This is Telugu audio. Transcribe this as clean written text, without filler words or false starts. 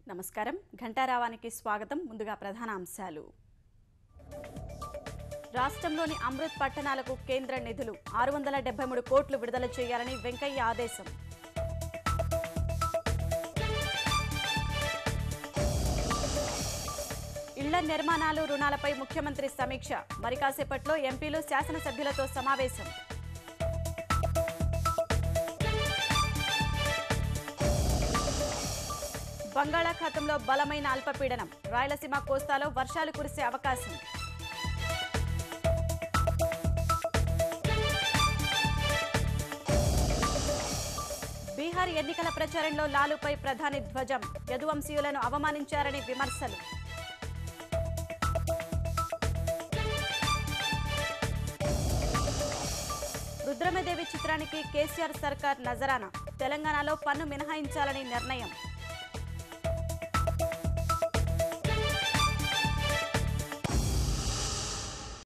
నమస్కారం ఘంటారావానికి స్వాగతం. ముందుగా ప్రధాన అంశాలు. రాష్ట్రంలోని అమృత్ పట్టణాలకు కేంద్ర నిధులు 673 కోట్లు విడుదల చేయాలని వెంకయ్య ఆదేశం. ఇళ్ల నిర్మాణాలు రుణాలపై ముఖ్యమంత్రి సమీక్ష. మరి కాసేపట్లో ఎంపీలు శాసనసభ్యులతో సమావేశం. బంగాళాఖాతంలో బలమైన అల్పపీడనం. రాయలసీమ కోస్తాలో వర్షాలు కురిసే అవకాశం. బీహార్ ఎన్నికల ప్రచారంలో లాలుపై ప్రధాని ధ్వజం. యదువంశీయులను అవమానించారని విమర్శలు. రుద్రమదేవి చిత్రానికి కేసీఆర్ సర్కార్ నజరానా. తెలంగాణలో పన్ను మినహాయించాలని నిర్ణయం.